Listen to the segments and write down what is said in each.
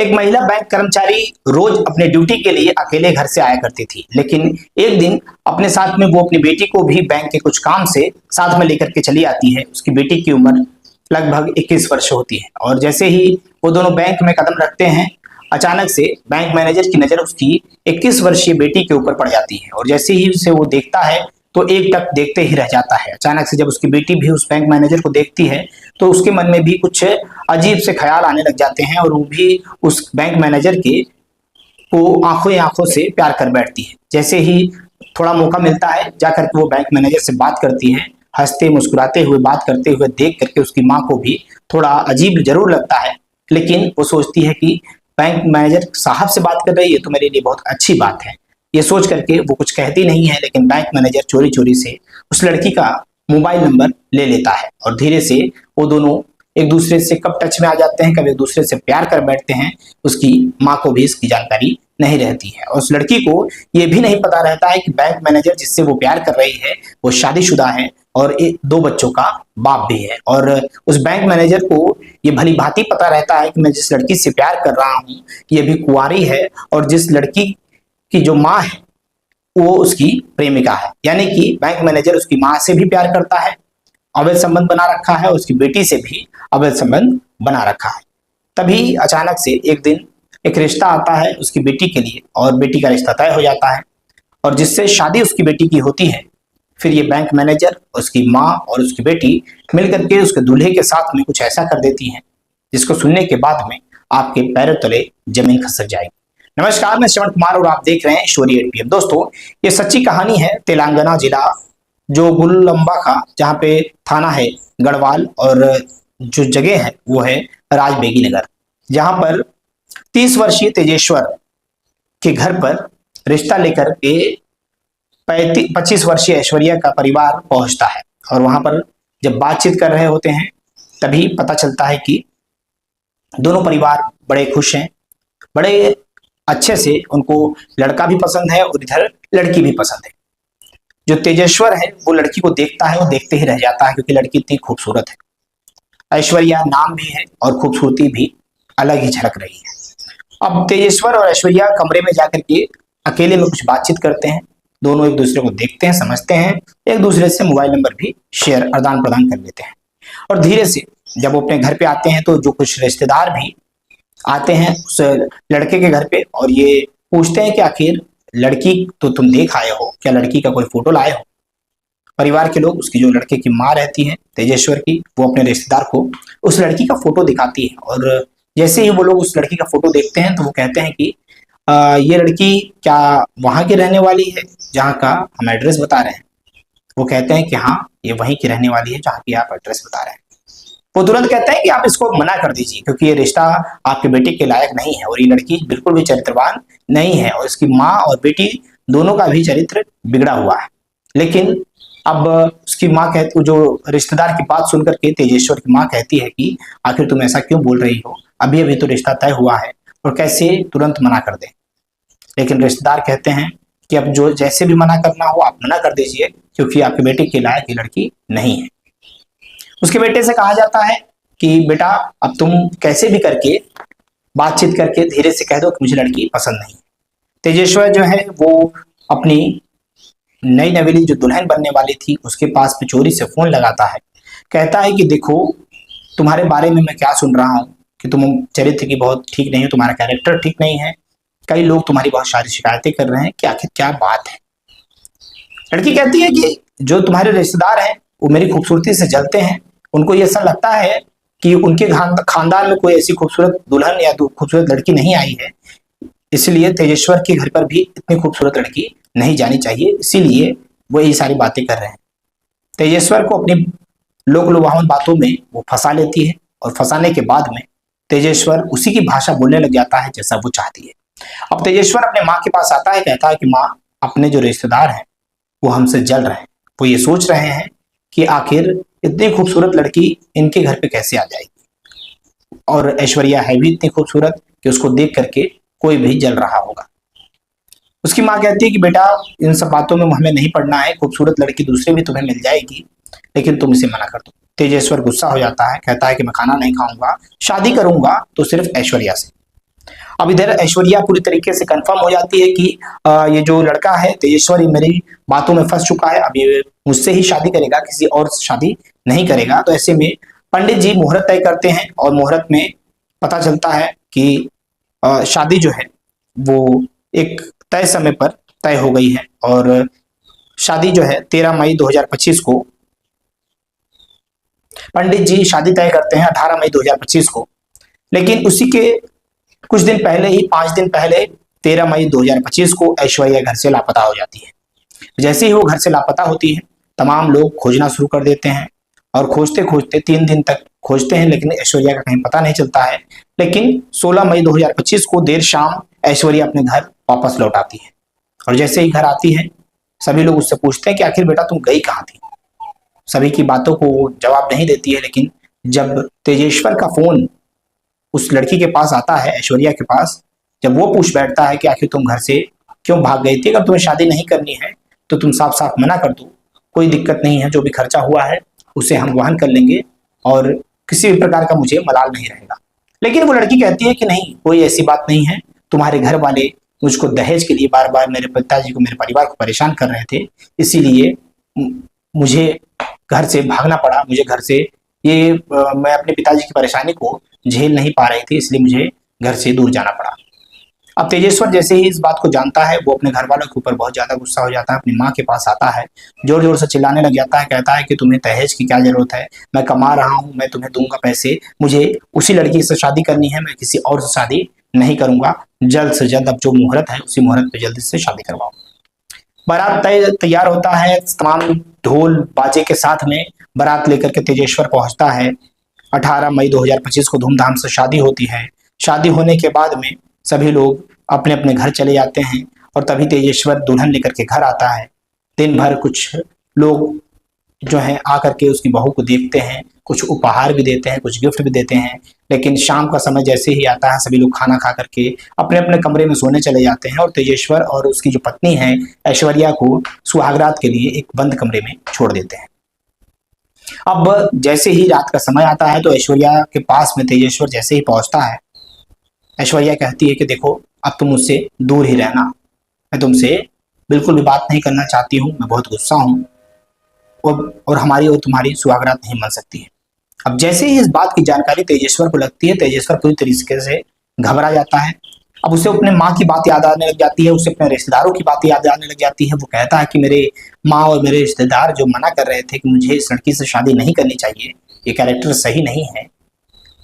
एक महिला बैंक कर्मचारी रोज अपने ड्यूटी के लिए अकेले घर से आया करती थी, लेकिन एक दिन अपने साथ में वो अपनी बेटी को भी बैंक के कुछ काम से साथ में लेकर के चली आती है। उसकी बेटी की उम्र लगभग 21 वर्ष होती है और जैसे ही वो दोनों बैंक में कदम रखते हैं, अचानक से बैंक मैनेजर की नजर उसकी 21 वर्षीय बेटी के ऊपर पड़ जाती है और जैसे ही उसे वो देखता है तो एक टक देखते ही रह जाता है। अचानक से जब उसकी बेटी भी उस बैंक मैनेजर को देखती है तो उसके मन में भी कुछ अजीब से ख्याल आने लग जाते हैं और वो भी उस बैंक मैनेजर के को आंखों ही आंखों से प्यार कर बैठती है। जैसे ही थोड़ा मौका मिलता है जाकर के वो बैंक मैनेजर से बात करती है, हंसते मुस्कुराते हुए बात करते हुए देख करके उसकी माँ को भी थोड़ा अजीब जरूर लगता है, लेकिन वो सोचती है कि बैंक मैनेजर साहब से बात कर रही है तो मेरे लिए बहुत अच्छी बात है। ये सोच करके वो कुछ कहती नहीं है, लेकिन बैंक मैनेजर चोरी चोरी से उस लड़की का मोबाइल नंबर ले लेता है और धीरे से वो दोनों एक दूसरे से कब टच में आ जाते हैं, कब एक दूसरे से प्यार कर बैठते हैं, उसकी माँ को भी इसकी जानकारी नहीं रहती है। और उस लड़की को ये भी नहीं पता रहता है कि बैंक मैनेजर जिससे वो प्यार कर रही है वो शादीशुदा है और 2 बच्चों का बाप भी है। और उस बैंक मैनेजर को ये भली भांति पता रहता है कि मैं जिस लड़की से प्यार कर रहा हूँ ये भी कुंवारी है और जिस लड़की की जो माँ है वो उसकी प्रेमिका है, यानी कि बैंक मैनेजर उसकी माँ से भी प्यार करता है, अवैध संबंध बना रखा है, और उसकी बेटी से भी अवैध संबंध बना रखा है। तभी अचानक से एक दिन एक रिश्ता आता है उसकी बेटी के लिए और बेटी का रिश्ता तय हो जाता है और जिससे शादी उसकी बेटी की होती है। फिर ये बैंक मैनेजर, उसकी माँ और उसकी बेटी मिलकर के उसके दूल्हे के साथ में कुछ ऐसा कर देती हैं जिसको सुनने के बाद में आपके पैरों तले जमीन खिसक जाएगी। नमस्कार, मैं श्रवण कुमार और आप देख रहे हैं स्टोरी 8 PM। दोस्तों, ये सच्ची कहानी है तेलंगाना जिला जो गुललंबा का, जहाँ पे थाना है गढ़वाल और जो जगह है वो है राजबेगी नगर, जहाँ पर 30 वर्षीय तेजेश्वर के घर पर रिश्ता लेकर के 25 वर्षीय ऐश्वर्या का परिवार पहुंचता है। और वहां पर जब बातचीत कर रहे होते हैं तभी पता चलता है कि दोनों परिवार बड़े खुश हैं, बड़े अच्छे से उनको लड़का भी पसंद है और इधर लड़की भी पसंद है। जो तेजेश्वर है वो लड़की को देखता है, वो देखते ही रह जाता है क्योंकि लड़की इतनी खूबसूरत है। ऐश्वर्या नाम भी है और खूबसूरती भी अलग ही झलक रही है। अब तेजेश्वर और ऐश्वर्या कमरे में जाकर के अकेले में कुछ बातचीत करते हैं, दोनों एक दूसरे को देखते हैं, समझते हैं, एक दूसरे से मोबाइल नंबर भी शेयर आदान प्रदान कर लेते हैं। और धीरे से जब वो अपने घर पे आते हैं तो जो कुछ रिश्तेदार भी आते हैं उस लड़के के घर पे और ये पूछते हैं कि आखिर लड़की तो तुम देख आए हो, क्या लड़की का कोई फोटो लाए हो। परिवार के लोग, उसकी जो लड़के की माँ रहती है तेजेश्वर की, वो अपने रिश्तेदार को उस लड़की का फोटो दिखाती है और जैसे ही वो लोग उस लड़की का फोटो देखते हैं तो वो कहते हैं कि ये लड़की क्या वहां की रहने वाली है जहाँ का हम एड्रेस बता रहे हैं। वो कहते हैं कि हाँ, ये वहीं की रहने वाली है जहाँ की आप एड्रेस बता रहे हैं। वो तुरंत कहते हैं कि आप इसको मना कर दीजिए क्योंकि ये रिश्ता आपके बेटे के लायक नहीं है और ये लड़की बिल्कुल भी चरित्रवान नहीं है और इसकी माँ और बेटी दोनों का भी चरित्र बिगड़ा हुआ है। लेकिन अब उसकी माँ कहती, जो रिश्तेदार की बात सुनकर के तेजेश्वर की माँ कहती है कि आखिर तुम ऐसा क्यों बोल रही हो, अभी अभी तो रिश्ता तय हुआ है और कैसे तुरंत मना कर दें। लेकिन रिश्तेदार कहते हैं कि अब जो जैसे भी मना करना हो आप मना कर दीजिए क्योंकि आपके बेटे के लायक ये लड़की नहीं है। उसके बेटे से कहा जाता है कि बेटा अब तुम कैसे भी करके बातचीत करके धीरे से कह दो कि मुझे लड़की पसंद नहीं है। तेजेश्वर जो है वो अपनी नई नवेली जो दुल्हन बनने वाली थी उसके पास में चोरी से फोन लगाता है, कहता है कि देखो तुम्हारे बारे में मैं क्या सुन रहा हूँ कि तुम चरित्र की बहुत ठीक नहीं हो, तुम्हारा कैरेक्टर ठीक नहीं है, कई लोग तुम्हारी बहुत सारी शिकायतें कर रहे हैं कि आखिर क्या बात है। लड़की कहती है कि जो तुम्हारे रिश्तेदार हैं वो मेरी खूबसूरती से जलते हैं, उनको ये ऐसा लगता है कि उनके खानदान में कोई ऐसी खूबसूरत दुल्हन या खूबसूरत लड़की नहीं आई है, इसलिए तेजेश्वर के घर पर भी इतनी खूबसूरत लड़की नहीं जानी चाहिए, इसीलिए वो ये सारी बातें कर रहे हैं। तेजेश्वर को अपनी लोक लुभावन बातों में वो फंसा लेती है और फंसाने के बाद में तेजेश्वर उसी की भाषा बोलने लग जाता है जैसा वो चाहती है। अब तेजेश्वर अपने माँ के पास आता है, कहता है कि माँ, अपने जो रिश्तेदार हैं वो हमसे जल रहे हैं, वो ये सोच रहे हैं कि आखिर इतनी खूबसूरत लड़की इनके घर पे कैसे आ जाएगी और ऐश्वर्या है भी इतनी खूबसूरत कि उसको देख करके कोई भी जल रहा होगा। उसकी माँ कहती है कि बेटा इन सब बातों में हमें नहीं पड़ना है, खूबसूरत लड़की दूसरी भी तुम्हें मिल जाएगी, लेकिन तुम इसे मना कर दो। तेजेश्वर गुस्सा हो जाता है, कहता है कि मैं खाना नहीं खाऊंगा, शादी करूंगा तो सिर्फ ऐश्वर्या से। अब इधर ऐश्वर्या पूरी तरीके से कंफर्म हो जाती है कि ये जो लड़का है तेजेश्वर, ये मेरी बातों में फंस चुका है, अब ये मुझसे ही शादी करेगा, किसी और से शादी नहीं करेगा। तो ऐसे में पंडित जी मुहूर्त तय करते हैं और मुहूर्त में पता चलता है कि शादी जो है वो एक तय समय पर तय हो गई है और शादी जो है 13 मई 2025 को पंडित जी शादी तय करते हैं 18 मई 2025 को। लेकिन उसी के कुछ दिन पहले ही, 5 दिन पहले 13 मई 2025 को ऐश्वर्या घर से लापता हो जाती है। जैसे ही वो घर से लापता होती है, तमाम लोग खोजना शुरू कर देते हैं और खोजते खोजते 3 दिन तक खोजते हैं, लेकिन ऐश्वर्या का कहीं पता नहीं चलता है। लेकिन 16 मई 2025 को देर शाम ऐश्वर्या अपने घर वापस लौट आती है और जैसे ही घर आती है, सभी लोग उससे पूछते हैं कि आखिर बेटा तुम गई कहाँ थी। सभी की बातों को जवाब नहीं देती है, लेकिन जब तेजेश्वर का फोन उस लड़की के पास आता है, ऐश्वर्या के पास, जब वो पूछ बैठता है कि आखिर तुम घर से क्यों भाग गई थी, अगर तुम्हें शादी नहीं करनी है तो तुम साफ साफ मना कर दो, कोई दिक्कत नहीं है, जो भी खर्चा हुआ है उसे हम वहन कर लेंगे और किसी भी प्रकार का मुझे मलाल नहीं रहेगा। लेकिन वो लड़की कहती है कि नहीं, कोई ऐसी बात नहीं है, तुम्हारे घर वाले मुझको दहेज के लिए बार बार मेरे पिताजी को, मेरे परिवार को परेशान कर रहे थे, इसीलिए मुझे घर से भागना पड़ा। मुझे घर से मैं अपने पिताजी की परेशानी को झेल नहीं पा रही थी, इसलिए मुझे घर से दूर जाना पड़ा। अब तेजेश्वर जैसे ही इस बात को जानता है, वो अपने घर वालों के ऊपर बहुत ज्यादा गुस्सा हो जाता है, अपनी माँ के पास आता है, जोर जोर से चिल्लाने लग जाता है, कहता है कि तुम्हें दहेज की क्या जरूरत है, मैं कमा रहा हूँ, मैं तुम्हें दूंगा पैसे, मुझे उसी लड़की से शादी करनी है, मैं किसी और से शादी नहीं करूंगा, जल्द से जल्द अब जो मुहूर्त है उसी मुहूर्त पे जल्दी से शादी करवाओ। बारात तैयार होता है, तमाम ढोल बाजे के साथ में बारात लेकर के तेजेश्वर पहुंचता है। 18 मई 2025 को धूमधाम से शादी होती है। शादी होने के बाद में सभी लोग अपने अपने घर चले जाते हैं और तभी तेजेश्वर दुल्हन लेकर के घर आता है। दिन भर कुछ लोग जो हैं आकर के उसकी बहू को देखते हैं, कुछ उपहार भी देते हैं, कुछ गिफ्ट भी देते हैं। लेकिन शाम का समय जैसे ही आता है, सभी लोग खाना खा करके अपने अपने कमरे में सोने चले जाते हैं और तेजेश्वर और उसकी जो पत्नी है ऐश्वर्या को सुहागरात के लिए एक बंद कमरे में छोड़ देते हैं। अब जैसे ही रात का समय आता है तो ऐश्वर्या के पास में तेजेश्वर जैसे ही पहुंचता है, ऐश्वर्या कहती है कि देखो अब तुम मुझसे दूर ही रहना, मैं तुमसे बिल्कुल भी बात नहीं करना चाहती हूँ, मैं बहुत गुस्सा हूँ और हमारी और तुम्हारी सुहागरात नहीं बन सकती है। अब जैसे ही इस बात की जानकारी तेजेश्वर को लगती है, तेजेश्वर पूरी तरीके से घबरा जाता है। अब उसे अपने माँ की बात याद आने लग जाती है, उसे अपने रिश्तेदारों की बात याद आने लग जाती है। वो कहता है कि मेरे माँ और मेरे रिश्तेदार जो मना कर रहे थे कि मुझे इस लड़की से शादी नहीं करनी चाहिए, ये कैरेक्टर सही नहीं है,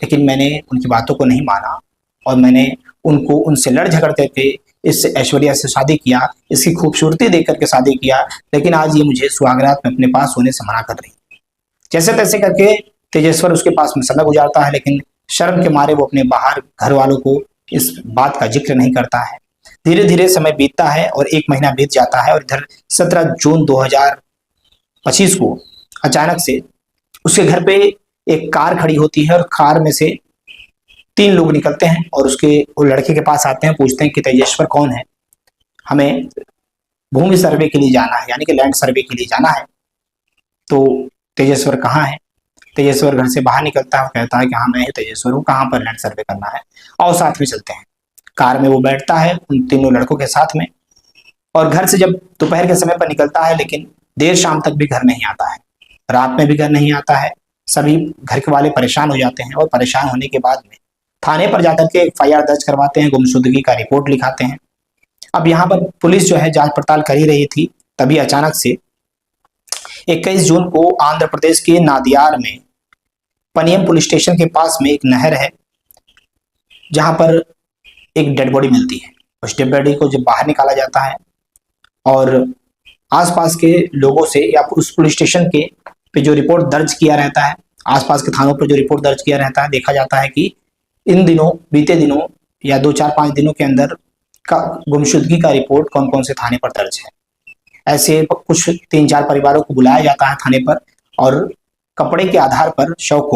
लेकिन मैंने उनकी बातों को नहीं माना और मैंने उनसे लड़ झगड़ करके इस ऐश्वर्या से शादी किया, इसकी खूबसूरती देख करके शादी किया, लेकिन आज ये मुझे सुहागरात में अपने पास होने से मना कर रही है। जैसे तैसे करके तेजेश्वर उसके पास में समय गुजारता है, लेकिन शर्म के मारे वो अपने बाहर घर वालों को इस बात का जिक्र नहीं करता है। धीरे धीरे समय बीतता है और 1 महीना बीत जाता है और इधर 17 जून 2025 को अचानक से उसके घर पे एक कार खड़ी होती है और कार में से 3 लोग निकलते हैं और वो लड़के के पास आते हैं, पूछते हैं कि तेजेश्वर कौन है, हमें भूमि सर्वे के लिए जाना है, यानी कि लैंड सर्वे के लिए जाना है। तो तेजेश्वर कहाँ है? तेजेश्वर घर से बाहर निकलता है, कहता है कि हाँ मैं तेजेश्वर हूँ, कहाँ पर लैंड सर्वे करना है, और साथ में चलते हैं। कार में वो बैठता है उन तीनों लड़कों के साथ में और घर से जब दोपहर के समय पर निकलता है, लेकिन देर शाम तक भी घर नहीं आता है, रात में भी घर नहीं आता है। सभी घर के वाले परेशान हो जाते हैं और परेशान होने के बाद में थाने पर जाकर के FIR दर्ज करवाते हैं, गुमशुदगी का रिपोर्ट लिखाते हैं। अब यहाँ पर पुलिस जो है जांच पड़ताल कर ही रही थी, तभी अचानक से 21 जून को आंध्र प्रदेश के नादियार में पनियम पुलिस स्टेशन के पास में एक नहर है, जहां पर एक डेड बॉडी मिलती है। उस डेड बॉडी को जब बाहर निकाला जाता है और आसपास के लोगों से या उस पुलिस स्टेशन के पे जो रिपोर्ट दर्ज किया रहता है, आसपास के थानों पर जो रिपोर्ट दर्ज किया रहता है, देखा जाता है कि इन दिनों, बीते दिनों या 2-4-5 दिनों के अंदर का गुमशुदगी का रिपोर्ट कौन कौन से थाने पर दर्ज है। ऐसे कुछ 3-4 परिवारों को बुलाया जाता है थाने पर और कपड़े के आधार पर शव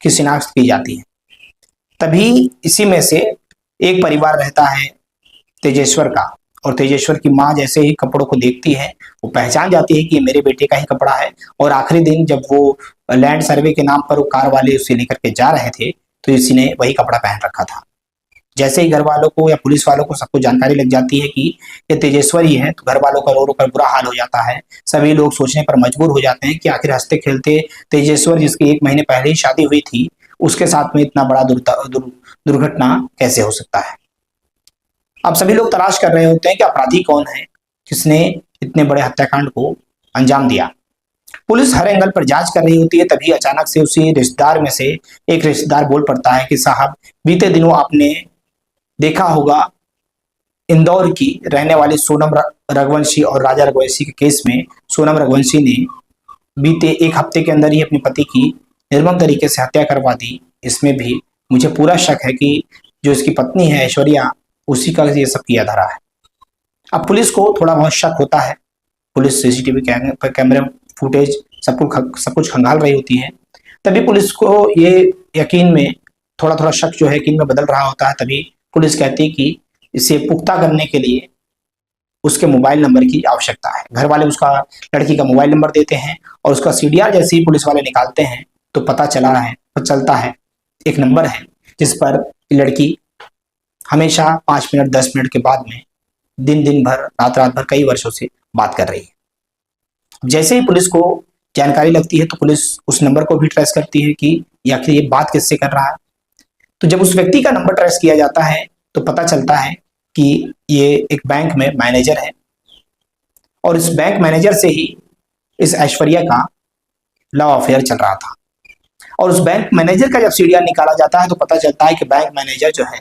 की शिनाख्त की जाती है। तभी इसी में से एक परिवार रहता है तेजेश्वर का, और तेजेश्वर की माँ जैसे ही कपड़ों को देखती है, वो पहचान जाती है कि ये मेरे बेटे का ही कपड़ा है। और आखिरी दिन जब वो लैंड सर्वे के नाम पर वो कार वाले उसे लेकर के जा रहे थे, तो इसी ने वही कपड़ा पहन रखा था। जैसे ही घर वालों को या पुलिस वालों को सबको जानकारी लग जाती है कि ये तेजेश्वरी है, तो घर वालों का रो रो कर बुरा हाल हो जाता है। सभी लोग सोचने पर मजबूर हो जाते हैं कि आखिर हंसते खेलते तेजेश्वर, जिसकी 1 महीने पहले ही शादी हुई थी, उसके साथ में इतना बड़ा दुर्घटना कैसे हो सकता है। अब सभी लोग तलाश कर रहे होते हैं कि अपराधी कौन है, किसने इतने बड़े हत्याकांड को अंजाम दिया। पुलिस हर एंगल पर जांच कर रही होती है, तभी अचानक से उसी रिश्तेदार में से एक रिश्तेदार बोल पड़ता है कि साहब, बीते दिनों आपने देखा होगा इंदौर की रहने वाली सोनम रघुवंशी और राजा रघुवंशी के केस में सोनम रघुवंशी ने बीते 1 हफ्ते के अंदर ही अपने पति की निर्मम तरीके से हत्या करवा दी। इसमें भी मुझे पूरा शक है कि जो इसकी पत्नी है ऐश्वर्या, उसी का ये सब किया धरा है। अब पुलिस को थोड़ा बहुत शक होता है। पुलिस सीसीटीवी कैमरे फुटेज सब कुछ खंगाल रही होती है। तभी पुलिस को ये यकीन में थोड़ा थोड़ा शक जो है यकीन में बदल रहा होता है। तभी पुलिस कहती है कि इसे पुख्ता करने के लिए उसके मोबाइल नंबर की आवश्यकता है। घर वाले उसका लड़की का मोबाइल नंबर देते हैं और उसका सीडीआर जैसे ही पुलिस वाले निकालते हैं तो पता चलता है एक नंबर है जिस पर लड़की हमेशा 5 मिनट 10 मिनट के बाद में दिन भर रात भर कई वर्षों से बात कर रही है। जैसे ही पुलिस को जानकारी लगती है तो पुलिस उस नंबर को भी ट्रेस करती है कि आखिर ये बात किससे कर रहा है। तो जब उस व्यक्ति का नंबर ट्रेस किया जाता है तो पता चलता है कि ये एक बैंक में मैनेजर है और इस बैंक मैनेजर से ही इस ऐश्वर्या का लव अफेयर चल रहा था। और उस बैंक मैनेजर का जब सीडीआर निकाला जाता है तो पता चलता है कि बैंक मैनेजर जो है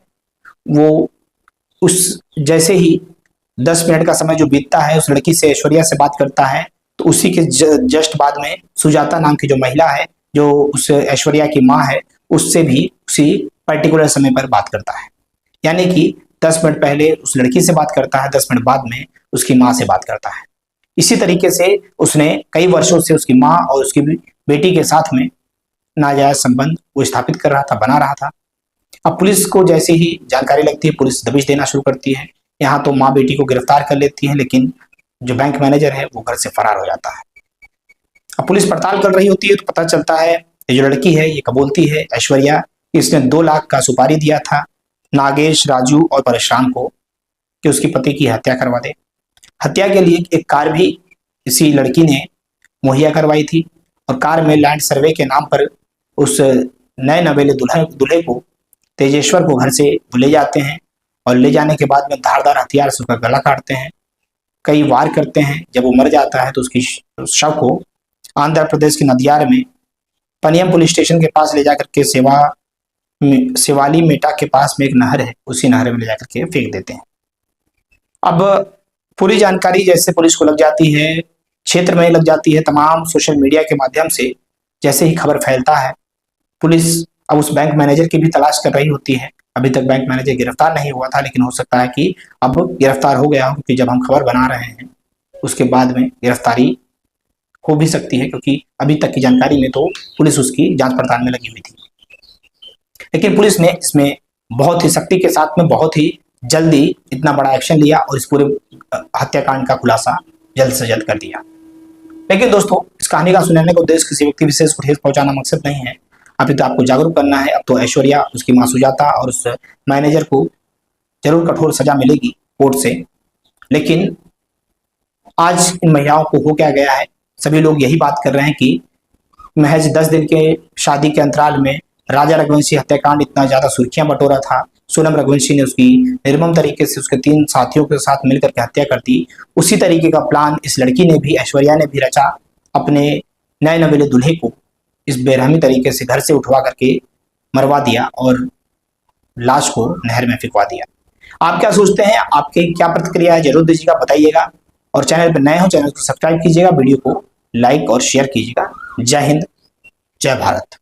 वो उस जैसे ही 10 मिनट का समय जो बीतता है उस लड़की से ऐश्वर्या से बात करता है तो उसी के जस्ट बाद में सुजाता नाम की जो महिला है, जो उस ऐश्वर्या की माँ है, उससे भी उसी पर्टिकुलर समय पर बात करता है। यानी कि 10 मिनट पहले उस लड़की से बात करता है, 10 मिनट बाद में उसकी माँ से बात करता है। इसी तरीके से उसने कई वर्षों से उसकी माँ और उसकी बेटी के साथ में नाजायज संबंध वो स्थापित कर रहा था, बना रहा था। अब पुलिस को जैसे ही जानकारी लगती है पुलिस दबिश देना शुरू करती है। यहाँ तो माँ बेटी को गिरफ्तार कर लेती है, लेकिन जो बैंक मैनेजर है वो घर से फरार हो जाता है। अब पुलिस पड़ताल कर रही होती है तो पता चलता है ये जो लड़की है ये कबूलती है ऐश्वर्या, इसने 2 लाख का सुपारी दिया था नागेश, राजू और परशुराम को कि उसकी पति की हत्या करवा दे। हत्या के लिए एक कार भी इसी लड़की ने मुहैया करवाई थी और कार में लैंड सर्वे के नाम पर उस नए नवेले दूल्हे को तेजेश्वर को घर से ले जाते हैं और ले जाने के बाद में धारदार हथियार से उसका गला काटते हैं, कई वार करते हैं। जब वो मर जाता है तो उसकी शव को आंध्र प्रदेश के नदियार में पनियम पुलिस स्टेशन के पास ले जाकर के शिवाली मेटा के पास में एक नहर है, उसी नहर में ले जाकर के फेंक देते हैं। अब पूरी जानकारी जैसे पुलिस को लग जाती है, क्षेत्र में लग जाती है, तमाम सोशल मीडिया के माध्यम से जैसे ही खबर फैलता है, पुलिस अब उस बैंक मैनेजर की भी तलाश कर रही होती है। अभी तक बैंक मैनेजर गिरफ्तार नहीं हुआ था, लेकिन हो सकता है कि अब गिरफ्तार हो गया हो, क्योंकि जब हम खबर बना रहे हैं उसके बाद में गिरफ्तारी हो भी सकती है, क्योंकि अभी तक की जानकारी में तो पुलिस उसकी जांच पड़ताल में लगी हुई थी। लेकिन पुलिस ने इसमें बहुत ही सख्ती के साथ में बहुत ही जल्दी इतना बड़ा एक्शन लिया और इस पूरे हत्याकांड का खुलासा जल्द से जल्द कर दिया। लेकिन दोस्तों, इस कहानी का सुनाने का उद्देश्य किसी व्यक्ति विशेष को ठेस पहुंचाना मकसद नहीं है। अभी तो आपको जागरूक करना है। अब तो ऐश्वर्या, उसकी मां सुजाता और उस मैनेजर को जरूर कठोर सजा मिलेगी कोर्ट से। लेकिन आज इन महिलाओं को हो क्या गया है, सभी लोग यही बात कर रहे हैं कि महज 10 दिन के शादी के अंतराल में राजा रघुवंशी हत्याकांड इतना ज्यादा सुर्खियां बटोरा था। सोनम रघुवंशी ने उसकी निर्मम तरीके से उसके 3 साथियों के साथ मिलकर के हत्या कर दी। उसी तरीके का प्लान इस लड़की ने भी, ऐश्वर्या ने भी रचा, अपने नए नवेले दूल्हे को इस बेरहमी तरीके से घर से उठवा करके मरवा दिया और लाश को नहर में फेंकवा दिया। आप क्या सोचते हैं, आपकी क्या प्रतिक्रिया है, जरूर दीजिएगा, बताइएगा। और चैनल पर नए हो चैनल को सब्सक्राइब कीजिएगा, वीडियो को लाइक और शेयर कीजिएगा। जय हिंद, जय भारत।